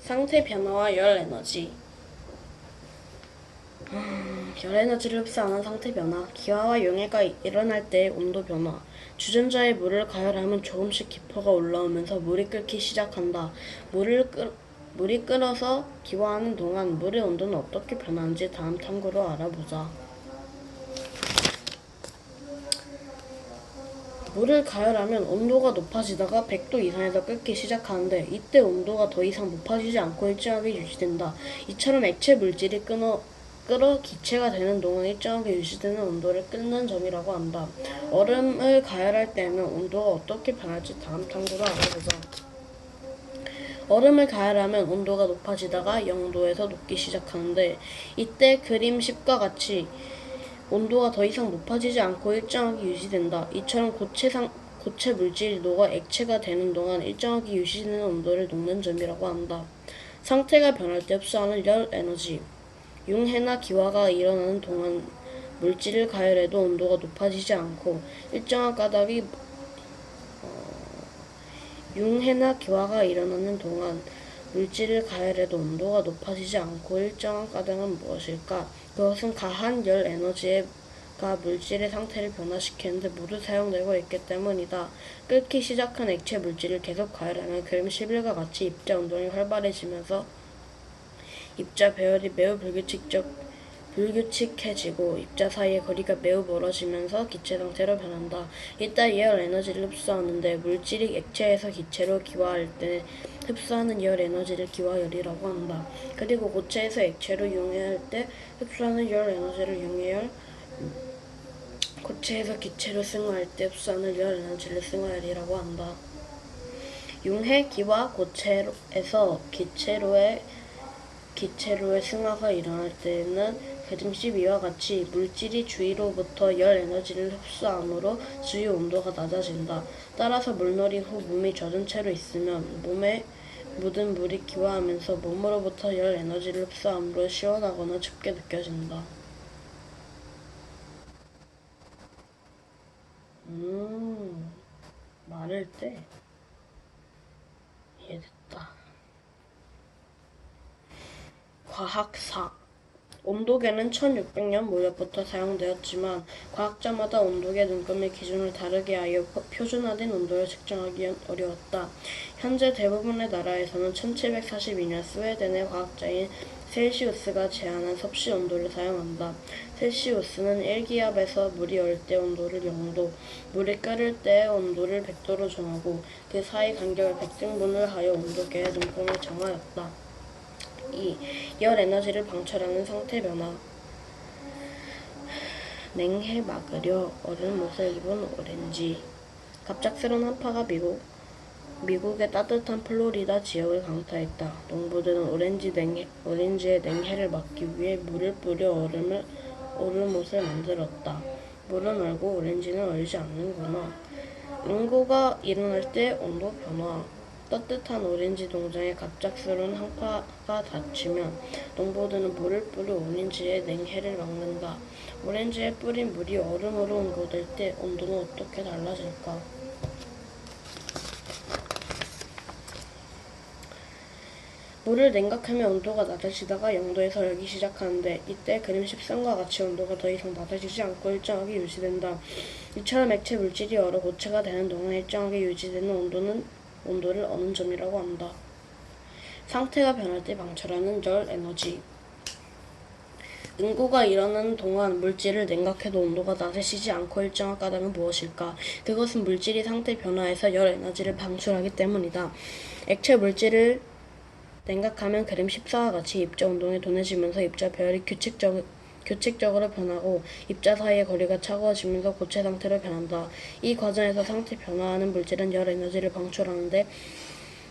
상태 변화와 열 에너지. 열 에너지를 흡수하는 상태 변화. 기화와 용해가 일어날 때의 온도 변화. 주전자에 물을 가열하면 조금씩 기포가 올라오면서 물이 끓기 시작한다. 물이 끓어서 기화하는 동안 물의 온도는 어떻게 변하는지 다음 탐구로 알아보자. 물을 가열하면 온도가 높아지다가 100도 이상에서 끓기 시작하는데 이때 온도가 더 이상 높아지지 않고 일정하게 유지된다. 이처럼 액체 물질이 끓어 기체가 되는 동안 일정하게 유지되는 온도를 끓는 점이라고 한다. 얼음을 가열할 때에는 온도가 어떻게 변할지 다음 탐구로 알아보자. 얼음을 가열하면 온도가 높아지다가 0도에서 녹기 시작하는데 이때 그림 10과 같이 온도가 더 이상 높아지지 않고 일정하게 유지된다. 이처럼 고체 물질이 녹아 액체가 되는 동안 일정하게 유지되는 온도를 녹는 점이라고 한다. 상태가 변할 때 흡수하는 열 에너지. 융해나 기화가 일어나는 동안 물질을 가열해도 온도가 높아지지 않고 일정한 까닭이 융해나 기화가 일어나는 동안 물질을 가열해도 온도가 높아지지 않고 일정한 까닭은 무엇일까? 그것은 가한 열 에너지가 물질의 상태를 변화시키는데 모두 사용되고 있기 때문이다. 끓기 시작한 액체 물질을 계속 가열하면 그림 11과 같이 입자 운동이 활발해지면서 입자 배열이 매우 불규칙해지고 입자 사이의 거리가 매우 멀어지면서 기체 상태로 변한다. 이때 열 에너지를 흡수하는데 물질이 액체에서 기체로 기화할 때 흡수하는 열 에너지를 기화열이라고 한다. 그리고 고체에서 액체로 융해할 때 흡수하는 열 에너지를 융해열, 고체에서 기체로 승화할 때 흡수하는 열 에너지를 승화열이라고 한다. 융해, 기화, 고체에서 기체로의 승화가 일어날 때에는 그림 12와 같이 물질이 주위로부터 열 에너지를 흡수하므로 주위 온도가 낮아진다. 따라서 물놀이 후 몸이 젖은 채로 있으면 몸에 묻은 물이 기화하면서 몸으로부터 열 에너지를 흡수하므로 시원하거나 춥게 느껴진다. 마를 때 이해됐다. 과학사. 온도계는 1600년 무렵부터 사용되었지만 과학자마다 온도계 눈금의 기준을 다르게 하여 표준화된 온도를 측정하기 어려웠다. 현재 대부분의 나라에서는 1742년 스웨덴의 과학자인 셀시우스가 제안한 섭씨 온도를 사용한다. 셀시우스는 1기압에서 물이 얼 때 온도를 0도, 물이 끓을 때 온도를 100도로 정하고 그 사이 간격을 100등분을 하여 온도계의 눈금을 정하였다. 2. 열 에너지를 방출하는 상태 변화. 냉해 막으려 얼음 옷을 입은 오렌지. 갑작스런 한파가 미국의 따뜻한 플로리다 지역을 강타했다. 농부들은 오렌지의 냉해를 막기 위해 물을 뿌려 얼음옷을 만들었다. 물은 얼고 오렌지는 얼지 않는구나. 응고가 일어날 때 온도 변화. 따뜻한 오렌지 농장에 갑작스러운 한파가 닥치면 농부들은 물을 뿌려 오렌지의 냉해를 막는다. 오렌지에 뿌린 물이 얼음으로 응고될 때 온도는 어떻게 달라질까? 물을 냉각하면 온도가 낮아지다가 0도에서 얼기 시작하는데 이때 그림 13과 같이 온도가 더 이상 낮아지지 않고 일정하게 유지된다. 이처럼 액체 물질이 얼어 고체가 되는 동안 일정하게 유지되는 온도를 어는 점이라고 한다. 상태가 변할 때 방출하는 열 에너지. 응고가 일어나는 동안 물질을 냉각해도 온도가 낮아지지 않고 일정한 까닭은 무엇일까? 그것은 물질이 상태 변화에서 열 에너지를 방출하기 때문이다. 액체 물질을 냉각하면 그림 14와 같이 입자 운동이 둔해지면서 입자 배열이 규칙적으로 변하고 입자 사이의 거리가 차가워지면서 고체 상태로 변한다. 이 과정에서 상태 변화하는 물질은 열 에너지를 방출하는데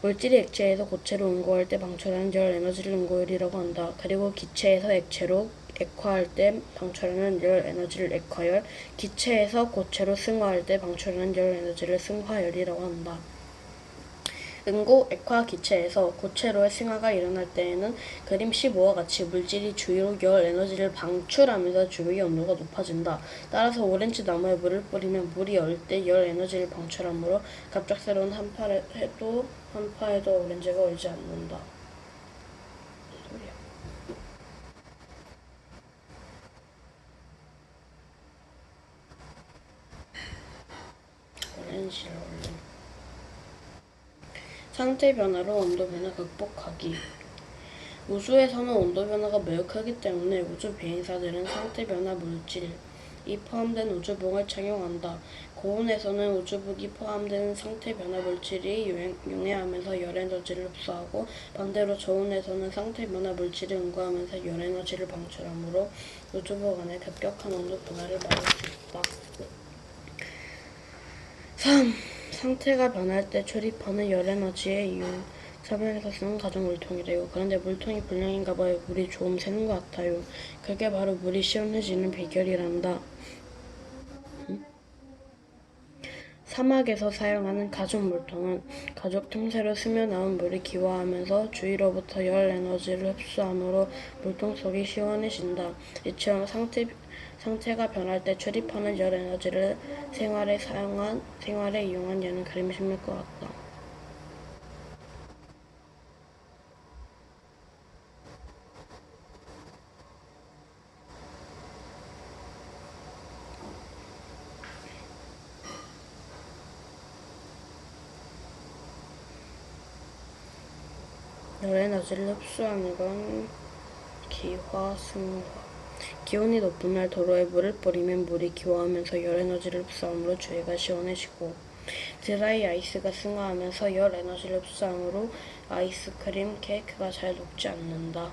물질이 액체에서 고체로 응고할 때 방출하는 열 에너지를 응고열이라고 한다. 그리고 기체에서 액체로 액화할 때 방출하는 열 에너지를 액화열, 기체에서 고체로 승화할 때 방출하는 열 에너지를 승화열이라고 한다. 응고, 액화 기체에서 고체로의 승화가 일어날 때에는 그림 15와 같이 물질이 주위로 열 에너지를 방출하면서 주위의 온도가 높아진다. 따라서 오렌지 나무에 물을 뿌리면 물이 얼 때 열 에너지를 방출하므로 갑작스러운 한파에도 오렌지가 얼지 않는다. 상태 변화로 온도 변화 극복하기. 우주에서는 온도 변화가 매우 크기 때문에 우주 비행사들은 상태 변화 물질이 포함된 우주복을 착용한다. 고온에서는 우주복이 포함된 상태 변화 물질이 용해하면서 열 에너지를 흡수하고, 반대로 저온에서는 상태 변화 물질이 응고하면서 열 에너지를 방출하므로 우주복 안에 급격한 온도 변화를 막을 수 있다. 3. 상태가 변할 때 출입하는 열 에너지의 이유. 설명에서 쓰는 가정 물통이래요. 그런데 물통이 불량인가 봐요. 물이 조금 새는 것 같아요. 그게 바로 물이 시원해지는 비결이란다. 사막에서 사용하는 가죽 물통은 가죽 틈새로 스며나온 물이 기화하면서 주위로부터 열 에너지를 흡수하므로 물통 속이 시원해진다. 이처럼 상태가 변할 때 출입하는 열 에너지를 생활에 이용한 예는 그림이 생길 것 같다. 열 에너지를 흡수하는 건 기화승화. 기온이 높은 날 도로에 물을 뿌리면 물이 기화하면서 열 에너지를 흡수하므로 주위가 시원해지고, 드라이 아이스가 승화하면서 열 에너지를 흡수하므로 아이스크림, 케이크가 잘 녹지 않는다.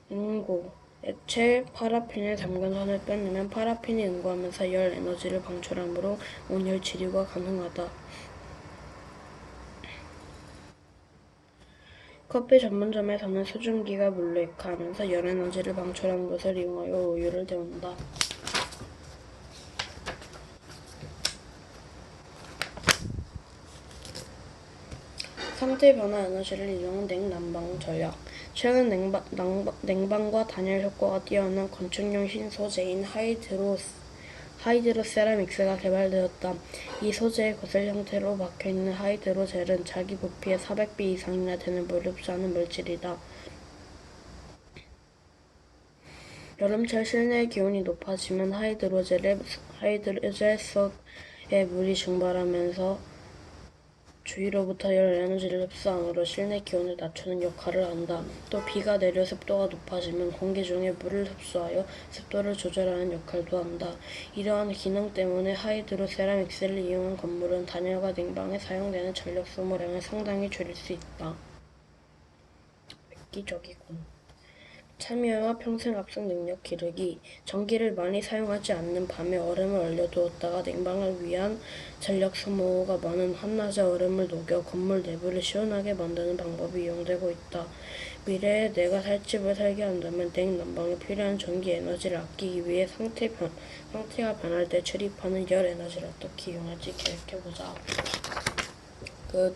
응고. 액체 파라핀에 담근 선을 끊으면 파라핀이 응고하면서 열 에너지를 방출하므로 온열 치료가 가능하다. 커피 전문점에서는 수증기가 물로 익화하면서 열 에너지를 방출하는 것을 이용하여 우유를 데운다. 상태 변화 에너지를 이용한 냉난방 전략. 최근 냉방과 단열 효과가 뛰어난 건축용 신소재인 하이드로세라믹스가 개발되었다. 이 소재의 거슬 형태로 박혀있는 하이드로젤은 자기 부피의 400배 이상이나 되는 물을 흡수하는 물질이다. 여름철 실내 기온이 높아지면 하이드로젤 속에 물이 증발하면서 주위로부터 열 에너지를 흡수하므로 실내 기온을 낮추는 역할을 한다. 또 비가 내려 습도가 높아지면 공기 중에 물을 흡수하여 습도를 조절하는 역할도 한다. 이러한 기능 때문에 하이드로 세라믹스를 이용한 건물은 단열과 냉방에 사용되는 전력 소모량을 상당히 줄일 수 있다. 획기적이군. 참여와 평생 합숙 능력 기르기. 전기를 많이 사용하지 않는 밤에 얼음을 얼려두었다가 냉방을 위한 전력 소모가 많은 한낮에 얼음을 녹여 건물 내부를 시원하게 만드는 방법이 이용되고 있다. 미래에 내가 살 집을 살게 한다면 냉난방에 필요한 전기 에너지를 아끼기 위해 상태가 변할 때 출입하는 열 에너지를 어떻게 이용할지 계획해보자. 끝.